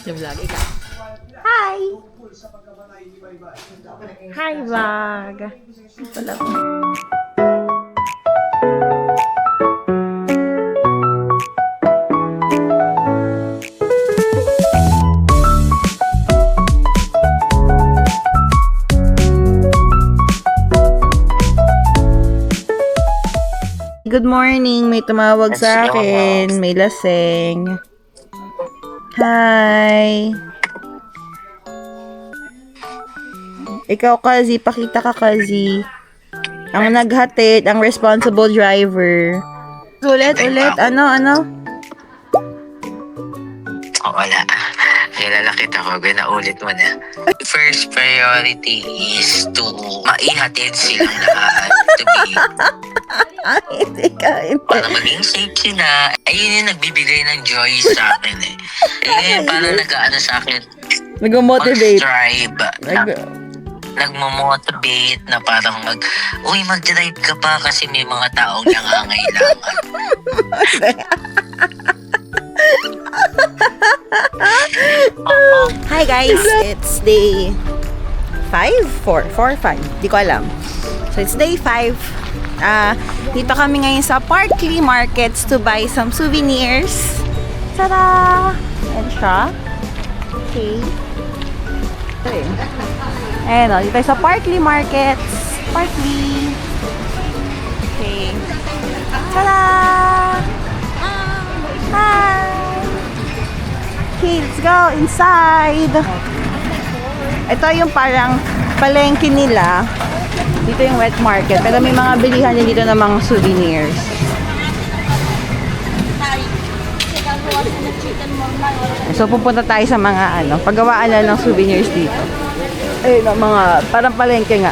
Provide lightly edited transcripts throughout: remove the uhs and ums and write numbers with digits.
Vlog, ikaw. Hi! Hi, vlog! Wala ko. Good morning! May tumawag sa akin. May laseng. Hi! Ikaw, Kazi. Pakita ka, Kazi. Ang naghatid, ang responsible driver. Ulit. Ano? Oh, wala. Kilala kita ko, ginaulit mo na. First priority is to maihatid silang lahat to be Hindi. para maging safe sila. Ayun yung nagbibigay ng joy sa akin eh. Ayun yung parang nag-ano sa akin. Nag-motivate. Mag-strive. Nagmo-motivate na parang mag-drive ka pa kasi may mga taong nangangailangan. Hi guys, it's day 5? 4 or 5? Di ko alam. So it's day 5. Dito kami ngayon sa Parkley Markets to buy some souvenirs. Tada! And siya. Okay. Ayan o, dito sa Parkley Markets. Parkley. Okay. Tada! Hi! Okay, let's go inside. Ito yung parang palengke nila. Dito yung wet market. Pero may mga bilihan din dito ng mga souvenirs. So, pupunta tayo sa mga paggawaan lang ng souvenirs dito. Mga parang palengke nga.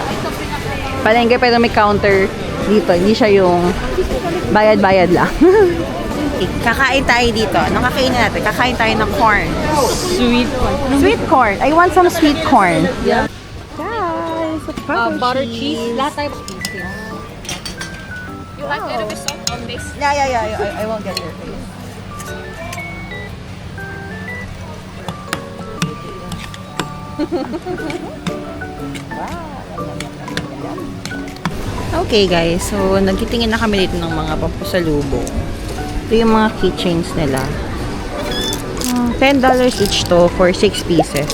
Palengke pero may counter dito. Hindi siya yung bayad-bayad lang. Kakain tayo dito. Anong kakainin natin? Kakain tayo ng corn. Sweet one. Sweet corn. I want some sweet corn. Yeah. Guys, Butter cheese. Lahat tayo cheese. You like it with salt on base? Yeah. I won't get your face. Okay guys, so nagtitingin na kami dito ng mga pampasalubong. Ito yung mga keychains nila. $10 each to for 6 pieces.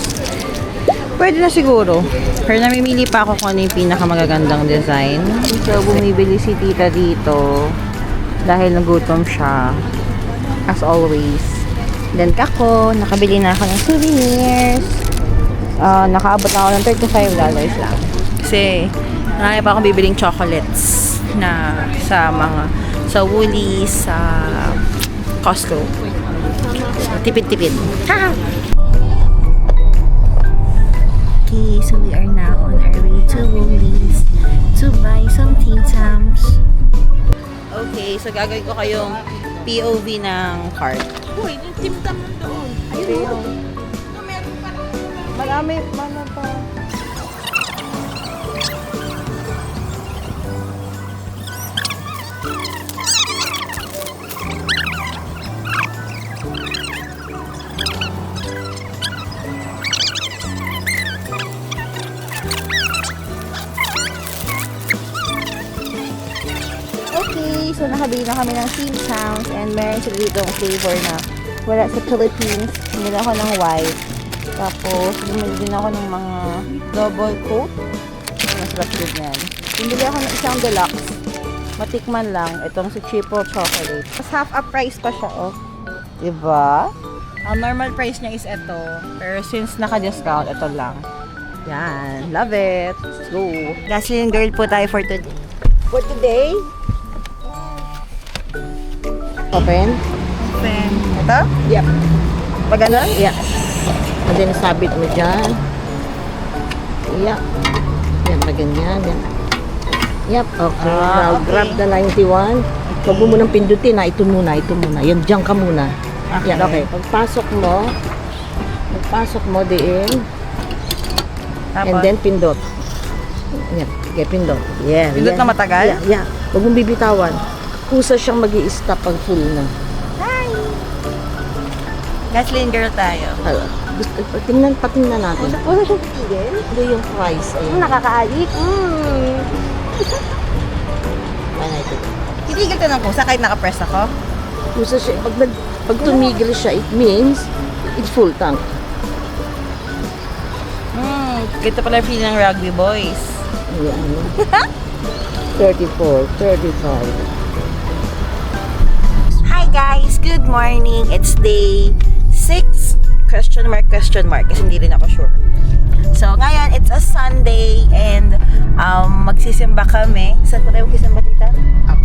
Pwede na siguro. Pero namimili pa ako kung ano yung pinakamagagandang design. So, bumibili si tita dito dahil nagutom siya. As always. Then kako, nakabili na ako ng souvenirs. Nakaabot na ako ng $35 lang. Kasi, marami pa akong bibiling chocolates na sa Woolies, sa Costco. Tipid-tipid. Okay, so we are now on our way to Woolies to buy some Tim Tams. Okay, so gagawin ko kayong POV ng cart. Uy, yung Tim Tam doon. Ayun. Marami pa. Okay, so nakabili na kami ng Tim Tams and meron sila dito ang flavor na wala sa Philippines. Bumili ako ng white. Tapos, bumili din ako ng mga double coat. Masarap din yan. Bumili ako ng isang deluxe. Matikman lang. Itong si triple chocolate. Mas half a price pa siya, oh. Diba? Ang normal price niya is ito. Pero since naka-discount, ito lang. Yan. Love it. Let's go. Gasoline girl po tayo for today. For today? Open? Open. Ito? Yep. Pag ano? Yeah. And then, sabit mo dyan. Yeah. Yan, pag ganyan. Yan. Yep. Okay. Now, okay. grab the 91. Huwag mo munang pindutin na. Ito muna. Yan, dyan ka muna. Okay. Yan, okay. Pagpasok mo diin. Tapos, And then, pindot. Yan. Okay, pindot. Yeah. Pindot yan. na matagal? Yeah. Huwag mong bibitawan. Kusa siyang mag-i-stop pag full na. Gasoline girl tayo. Patingnan natin. Wala siyang titigil? Ito yung price. Nakakaalik. Ano ito? Titigil to ng pusa kahit nakapress ako. Pusa siya. Pag tumigil siya, it means it's full tank. Ganito pala yung feeling ng rugby boys. Ayan. 34, 35. Hi guys! Good morning! It's day 6? Question mark. Kasi hindi rin ako sure. So, ngayon, it's a Sunday and magsisimba kami. Saan po tayo magsisimba, tita?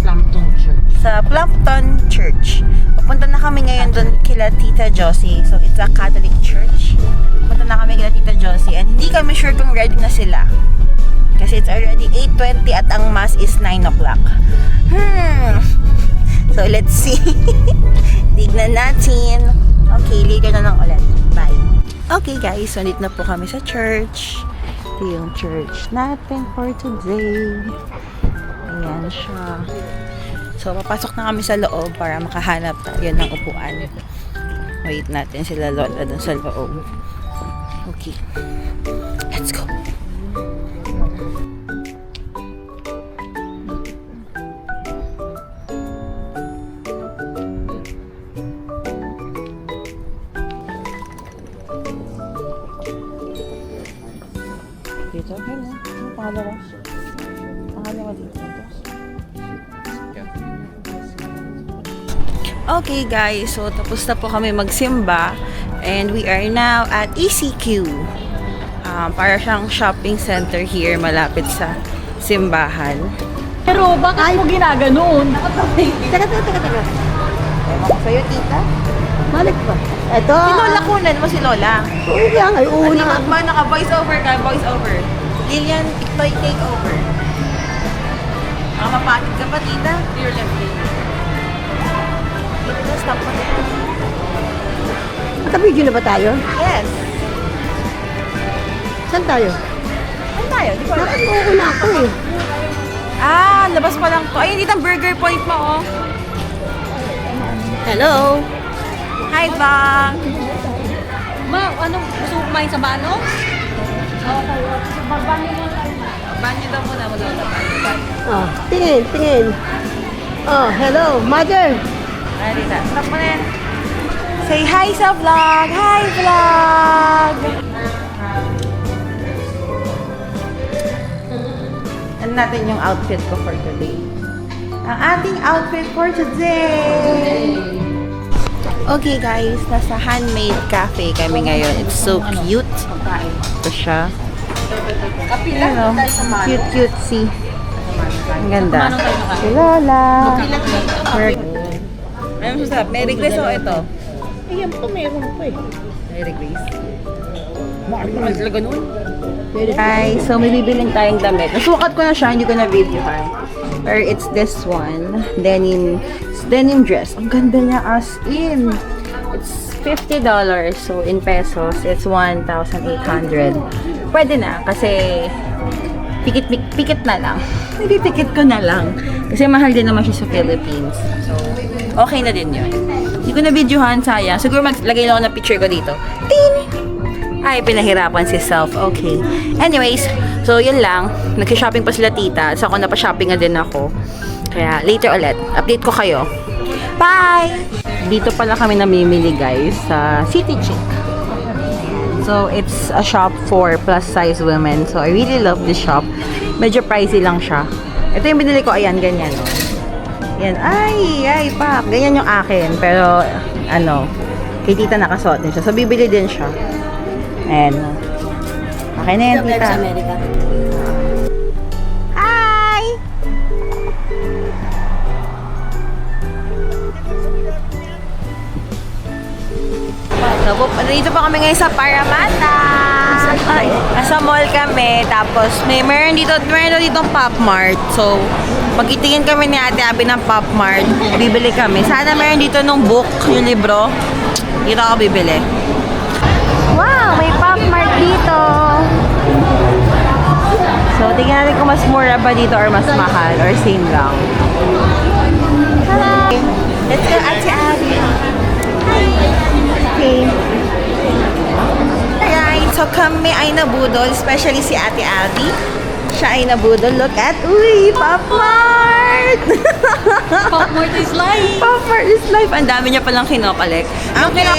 Plumpton Church. Sa Plumpton Church. Pupunta na kami ngayon doon kila Tita Josie. So, it's a Catholic church. Pupunta na kami kila Tita Josie and hindi kami sure kung ready na sila. Kasi it's already 8:20 at ang mass is 9 o'clock. So, let's see. Tignan natin. Okay, later na lang ulit. Bye. Okay guys, so nandito na po kami sa church. Ito yung church natin for today. Ayan siya. So, papasok na kami sa loob para makahanap tayo ng upuan. Wait natin sila Lola dun sa loob. Okay. Let's go. Dito, okay na. Pangalawa. Pangalawa dito. Okay guys, so tapos na po kami magsimba and we are now at ECQ. Para siyang shopping center here malapit sa simbahan. Pero bakit mo ginaganon? Teka. Ewan ko sa'yo, tita. Balik pa. Ito. Si Lola kunan mo si Lola. Oo yan. Ay, Ano una. ba? Naka-voice over ka, voice over. Lilian, Toy take over. Mapatid ka pa, tita? Your left lane. Dito na, stop mo. Naka-video na ba tayo? Yes. Saan tayo? Ano tayo? Di ko alam. Una ako eh. Labas pa lang to. Ayun, dito ang burger point mo, oh. Hello. Hi, Bang. Ma, ano? Gusto mo kumain sa mano? Banyo daw muna, mag-uulap. Oh, tingin. Oh, hello, mother. Ay, dito. Stop mo na yan. Say hi sa vlog. Hi, vlog. Ano natin yung outfit ko for today? Ang ating outfit for today. Okay guys, nasa Handmade Cafe kami ngayon. It's so cute. Ito siya. Ano? Cute, see. Ang ganda. Si Lola. Ano masarap? Merry Grace o ito? Ayan pa, meron pa eh. Merry Grace. Mahal talaga nun. Guys, so may bibiling tayong damit. Nasukat ko na siya, hindi ko na videohan. Pero it's this one. Denim dress. Ang ganda niya as in. It's $50. So in pesos, it's 1,800. Pwede na kasi pikit na lang. Nagpipikit ko na lang. Kasi mahal din naman siya sa Philippines. So, okay na din yun. Hindi ko na videohan, sayang. Siguro maglagay lang ako ng picture ko dito. Ting! Ay, pinahirapan si self. Okay. Anyways, so yun lang. Nag-shopping pa sila tita. So ako na-shopping na din ako. Kaya later ulit. Update ko kayo. Bye! Dito pala kami namimili guys sa City Chic. So it's a shop for plus size women. So I really love this shop. Medyo pricey lang siya. Ito yung binili ko. Ayan, ganyan. Oh. Yan. Ay, pak. Ganyan yung akin. Pero, kay tita nakasuot din siya. So bibili din siya. And, okay na yan, tita. Hi! So, dito pa kami ngayon sa Paramata. Ay, nasa mall kami. Tapos, meron dito Pop Mart. So, pagkitingin kami ni Ate Abby ng Pop Mart, bibili kami. Sana meron dito nung book, yung libro. Dito ako bibili. Wow, may Pop Mart dito. So, tingnan natin kung mas mura ba dito or mas mahal or same lang. Hello! Let's go, Ate Abby. Hi! Okay. Alright, so kami ay nabudol, especially si Ate Abby. Siya ay nabudol. Look at, uy, Pop Mart! Pop Mart is live! Pop Mart is live. Ang dami niya palang kinokolek. Okay.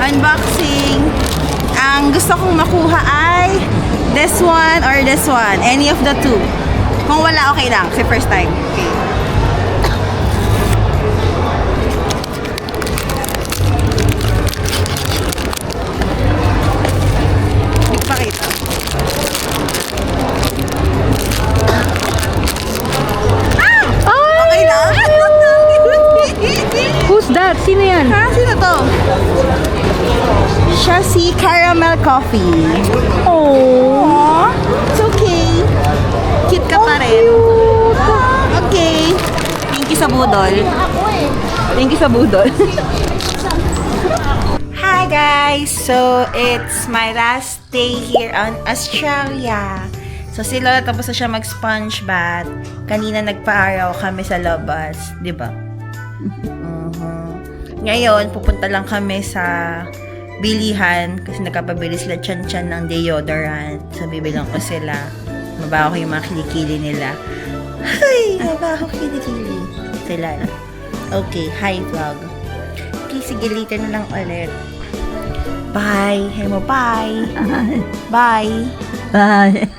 Unboxing. Ang gusto kong makuha ay this one or this one. Any of the two. Kung wala, okay lang. Kasi first time. Okay. Pakita. Okay lang. Who's that? Sino yan? Ha? Sino to? Siya si Caramel Coffee. Oh. It's okay. Cute ka pa rin. Okay. Thank you sa budol. Thank you sa budol. Hi guys! So, it's my last day here on Australia. So, si Lola tapos na siya mag-sponge bath. Kanina nagpa-araw kami sa labas. Diba? Ngayon, pupunta lang kami sa bilihan kasi nagkapabili sila chan-chan ng deodorant. So, bibilang ko sila. Mabaho yung mga kilikili nila. Ay! Mabaho kilikili. Sila. Okay, hi vlog. Okay, sige, later na lang ulit. Bye! Hey mo, bye! Bye! Bye.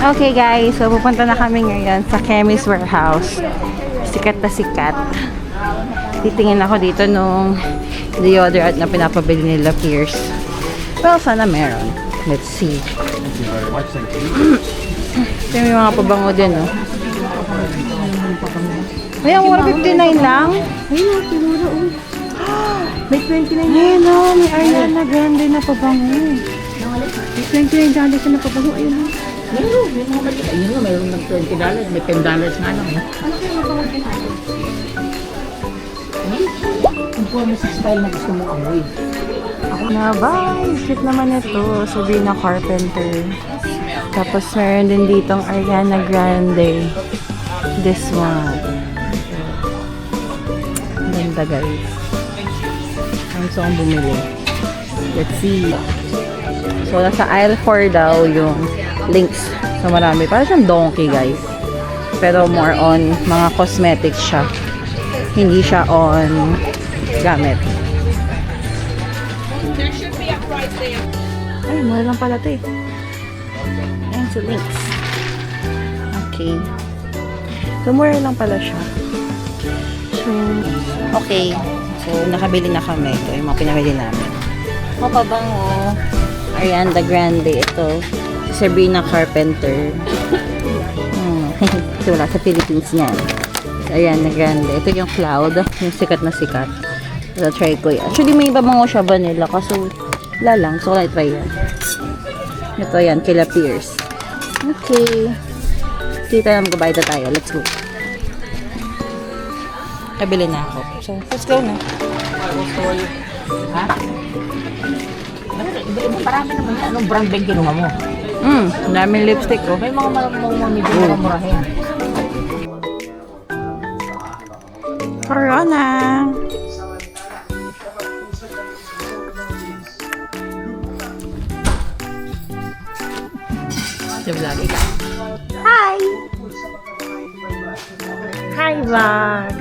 Okay guys, so pupunta na kami ngayon sa Chemist Warehouse. Sikat na sikat. Titingin ako dito nung deodorant na pinapabili nila Pierce. Well, sana meron. Let's see. Ito may mga pabango din, oh. Ay, ang 159 lang? Ayun, siguro. May 29 Ayun, oh, may Ariana Grande na pabango. May $29 na papago. Ayun. Meron, may mga maliit. Ayun nga, mayroon ng $20. May $10 nga lang. Kung po mo sa style na gusto mong amoy. Na bye! Cute naman ito. Sabrina Carpenter. Tapos meron din ditong Ariana Grande. This one. Ganda guys. Ang gusto kong bumili. Let's see. So, nasa aisle 4 daw yung links. So, marami. Parang siyang donkey guys. Pero more on mga cosmetics siya. Hindi siya on gamit. Ay, mura lang pala ito eh. Ayan, so links. Okay. So, mura lang pala siya. So, okay. So, nakabili na kami. Ito yung mga pinabili namin. Mapabango. Ariana Grande. Ito. Si Sabrina Carpenter. Ito wala sa Philippines niyan. Ariana Grande. Ito yung Cloud. Yung sikat na sikat. So, try ko yan. Actually, may iba mga siya vanilla. Kaso, wala lang. So, wala try yan. Ito yan. Kila Pierce. Okay. Kita na magbabayad na tayo. Let's go. Kabili na ako. So, let's go na. Ha? Iba-iba, marami naman yan. Anong brand bag kinuha mo? Daming lipstick ko. May mga medyo mura-murahin. Corona. Sa vlog, ikaw. Hi! Hi, vlog!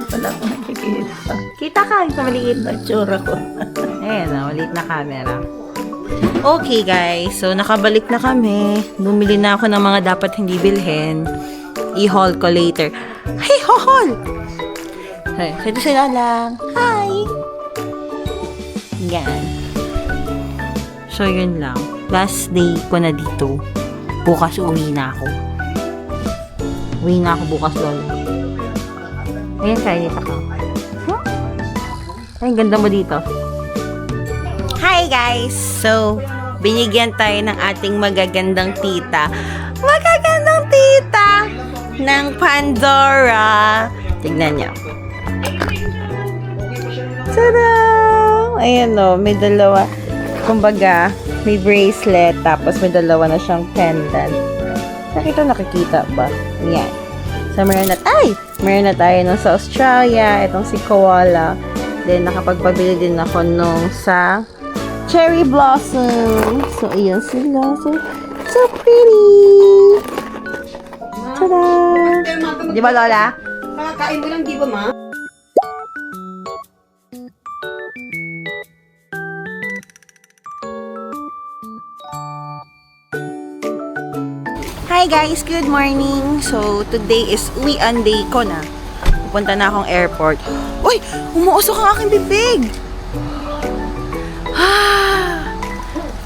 Wala ko nakikita. Kita ka sa maliit na tsura ko. Ayan na, maliit na camera. Okay guys, so nakabalik na kami. Bumili na ako ng mga dapat hindi bilhin. I-haul ko later. Hey, haul! Hey, ito sila lang. Hi! Yan. So, yun lang. Last day ko na dito. Bukas uwi na ako. Uwi na ako bukas, lolo. Ayan, kaya dito ka. Ay, ganda mo dito. Hi guys! So, binigyan tayo ng ating magagandang tita. Magagandang tita! Ng Pandora. Tignan niyo. Tada! Ayan o, may dalawa. Kumbaga, may bracelet, tapos may dalawa na siyang pendant. Nakikita ba? Yan. So, meron na tayo nung sa Australia. Itong si Koala. Then, nakapagpabili din ako nung sa Cherry Blossom. So, ayan sila. So pretty! Tada! Di ba, Lola? Kakakain mo lang, di ba, ma? Hi guys! Good morning! So, today is uwian day ko na. Pupunta na akong airport. Uy! Umuusok ang aking bibig!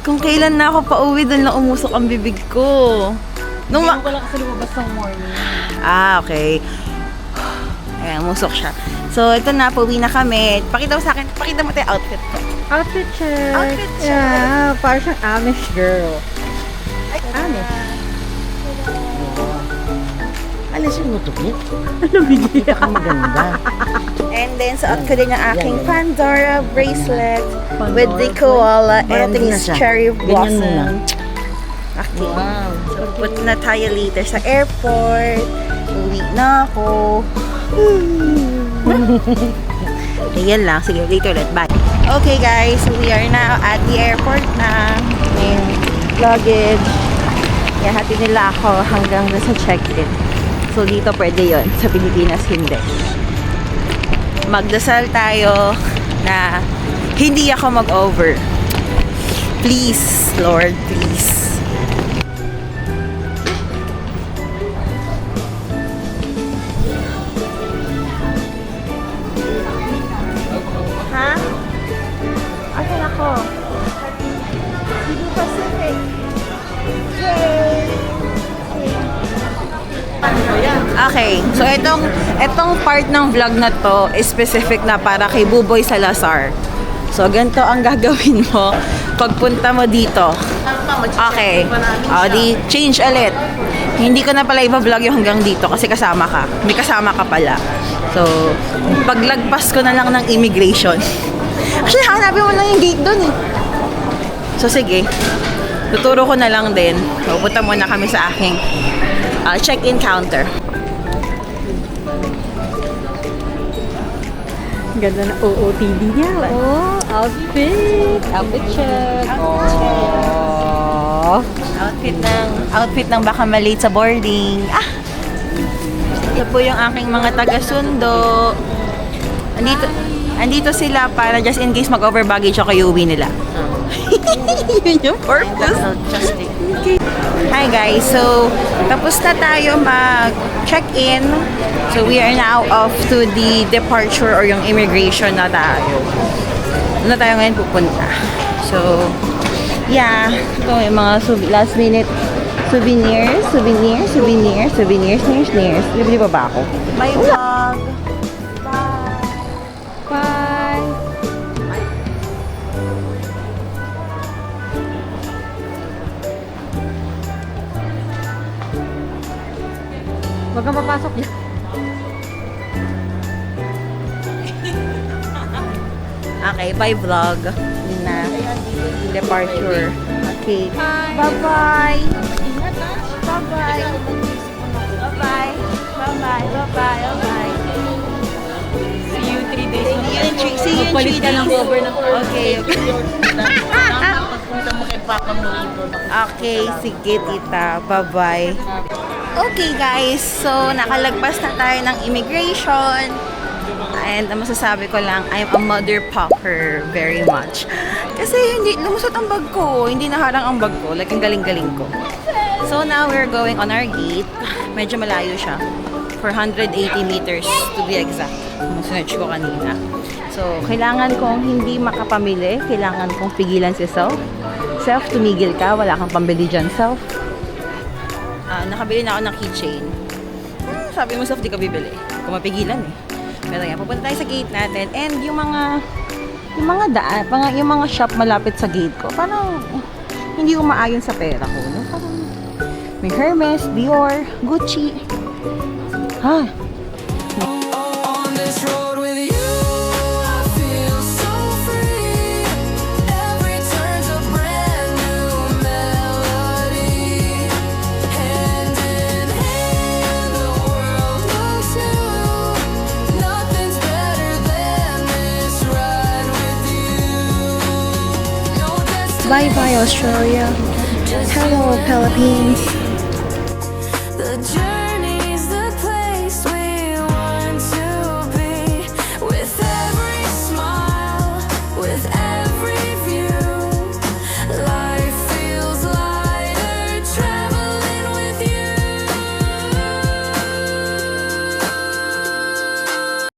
Kung kailan na ako pauwi, doon lang umusok ang bibig ko. Nung Hindi ko pala kasi lumabas ng morning. okay. Ayan, umusok siya. So, ito na, pauwi na kami. Pakita mo sa akin, pakita mo tayo outfit ko. Outfit check. Outfit check. Yeah, parang siyang Amish girl. Ay, Amish. Alisin mo to, Kit. Bigyan. Ang maganda. And then, suot ko din yung aking Yan. Pandora bracelet Pandora with the koala and Parating na this siya. cherry Ganyan blossom. muna. Okay. Wow. So, punta na tayo later sa airport. Uwi na ako. Ayan lang. Sige, later ulit. Bye. Okay guys, so we are now at the airport na. May luggage. Hati nila ako hanggang sa check-in. So, dito pwede yon, sa Pilipinas hindi. Magdasal tayo na hindi ako mag-over. Please, Lord, please. Ha? Asan ako? Cebu Pacific. Yay! Okay, so itong part ng vlog na to is specific na para kay Buboy Salazar. So, ganito ang gagawin mo pagpunta mo dito. Okay, di change ulit. Hindi ko na pala iba-vlog yung hanggang dito kasi kasama ka. May kasama ka pala. So, paglagpas ko na lang ng immigration. Actually, hanapin mo lang yung gate doon eh. So, sige. Tuturo ko na lang din. So, punta muna kami sa aking check-in counter. Ganda na OOTD niya. Oh, outfit. Outfit check. Oh. Outfit ng baka malate sa boarding. Ito po yung aking mga taga-sundo. Andito sila para just in case mag-over baggage ako yung uwi nila. Yun yung purpose. Okay. Hi guys, so tapos na tayo mag-check-in. So we are now off to the departure or yung immigration na tayo. Doon na tayo ngayon pupunta. So, yeah. Ito yung mga last minute souvenirs. Libre pa ba ako? Bye vlog! Bye. Huwag kang papasok yan. Okay, bye vlog. Yun na. Departure. Okay. Bye-bye. Bye-bye. Bye-bye. Bye-bye. Bye-bye. See you 3 days. See you in 3 days. Okay. Okay, sige tita. Bye-bye. Okay guys, so nakalagpas na tayo ng immigration. And ang masasabi ko lang, I'm a mother pucker very much. Kasi hindi, lumusot ang bag ko. Hindi naharang ang bag ko. Like, ang galing-galing ko. So now we're going on our gate. Medyo malayo siya. 480 meters to be exact. Sinerch ko kanina. So, kailangan kong hindi makapamili. Kailangan kong pigilan si self. Self, tumigil ka. Wala kang pambili dyan, self. Nakabili na ako ng keychain. Sabi mo, self, di ka bibili. Kung mapigilan eh. Pero yan, pupunta tayo sa gate natin. And yung mga daan, yung mga shop malapit sa gate ko, parang hindi umaayon sa pera ko. No? Parang may Hermes, Dior, Gucci. On this road with you, I feel Bye-bye, Australia. Hello, Philippines.